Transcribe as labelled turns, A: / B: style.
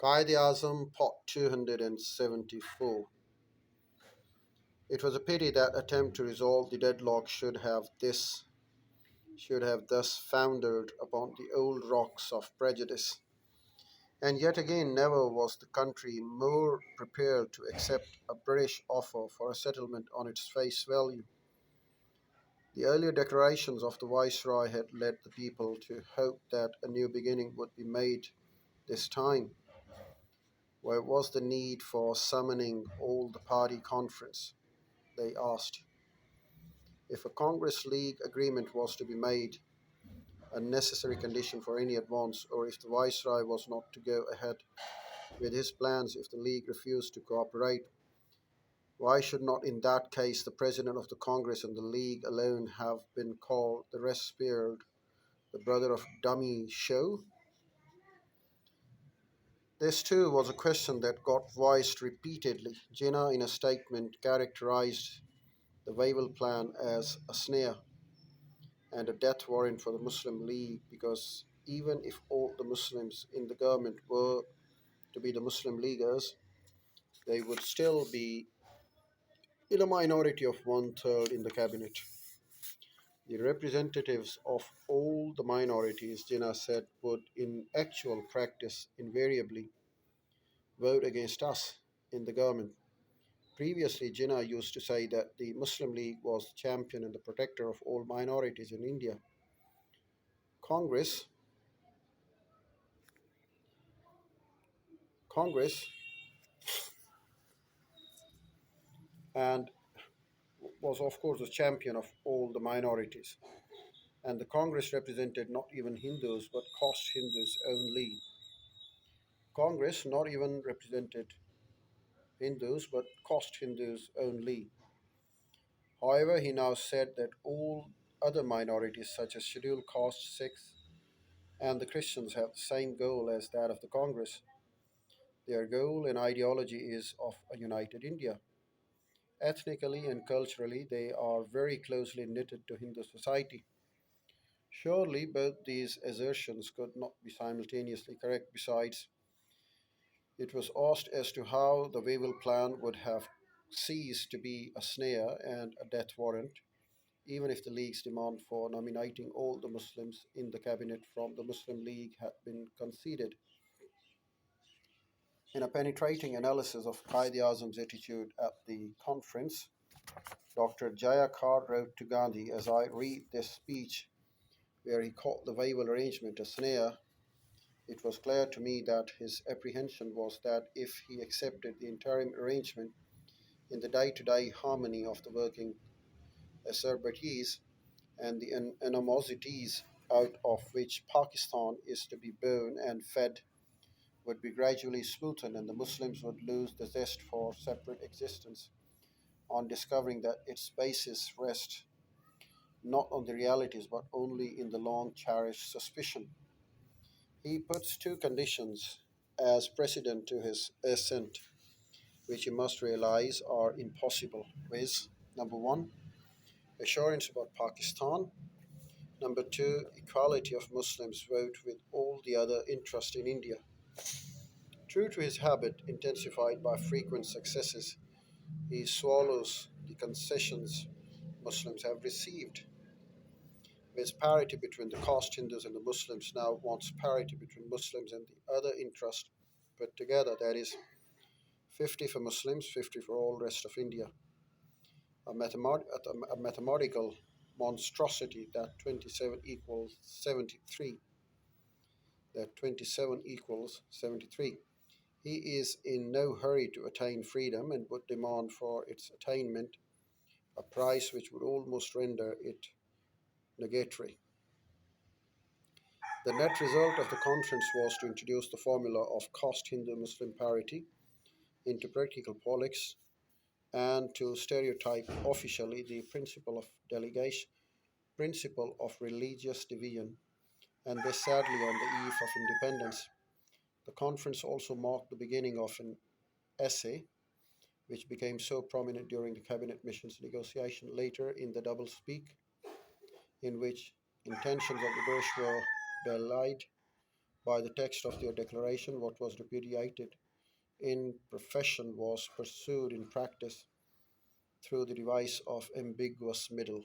A: Quaid Azam, Pot 274. It was a pity that attempt to resolve the deadlock should have thus foundered upon the old rocks of prejudice. And yet again, never was the country more prepared to accept a British offer for a settlement on its face value. The earlier declarations of the Viceroy had led the people to hope that a new beginning would be made this time. Where was the need for summoning all the party conference? They asked. If a Congress League agreement was to be made, a necessary condition for any advance, or if the Viceroy was not to go ahead with his plans if the League refused to cooperate, why should not in that case the President of the Congress and the League alone have been called, the rest spared, the brother of dummy show? This too was a question that got voiced repeatedly. Jinnah, in a statement, characterized the Wavell plan as a snare and a death warrant for the Muslim League because even if all the Muslims in the government were to be the Muslim Leaguers, they would still be in a minority of one third in the cabinet. The representatives of all the minorities, Jinnah said, would in actual practice invariably vote against us in the government. Previously, Jinnah used to say that the Muslim League was the champion and the protector of all minorities in India. Congress, Congress, and was of course the champion of all the minorities. And the Congress represented not even Hindus but caste Hindus only. Congress not even represented Hindus but caste Hindus only. However, he now said that all other minorities, such as scheduled caste, Sikhs, and the Christians, have the same goal as that of the Congress. Their goal and ideology is of a united India. Ethnically and culturally, they are very closely knitted to Hindu society. Surely, both these assertions could not be simultaneously correct. Besides, it was asked as to how the Wavell plan would have ceased to be a snare and a death warrant, even if the League's demand for nominating all the Muslims in the cabinet from the Muslim League had been conceded. In a penetrating analysis of Qaid Azam's attitude at the conference, Dr. Jayakar wrote to Gandhi, as I read this speech, where he called the Wavell arrangement a snare, it was clear to me that his apprehension was that if he accepted the interim arrangement in the day to day harmony of the working acerbities and the animosities out of which Pakistan is to be born and fed would be gradually smoothened and the Muslims would lose the zest for separate existence on discovering that its basis rests not on the realities but only in the long cherished suspicion. He puts two conditions as precedent to his assent, which he must realize are impossible, viz. Number one, assurance about Pakistan. Number two, equality of Muslims vote with all the other interests in India. True to his habit, intensified by frequent successes, he swallows the concessions Muslims have received. With parity between the caste Hindus and the Muslims, now wants parity between Muslims and the other interests put together, that is, 50 for Muslims, 50 for all rest of India. A mathematical monstrosity that 27 equals 73. That 27 equals 73. He is in no hurry to attain freedom and would demand for its attainment a price which would almost render it nugatory. The net result of the conference was to introduce the formula of caste Hindu Muslim parity into practical politics and to stereotype officially the principle of religious division, and this sadly on the eve of independence. The conference also marked the beginning of an essay which became so prominent during the cabinet missions negotiation later in the double speak, in which intentions of the British were belied By the text of their declaration, what was repudiated in profession was pursued in practice through the device of ambiguous middle.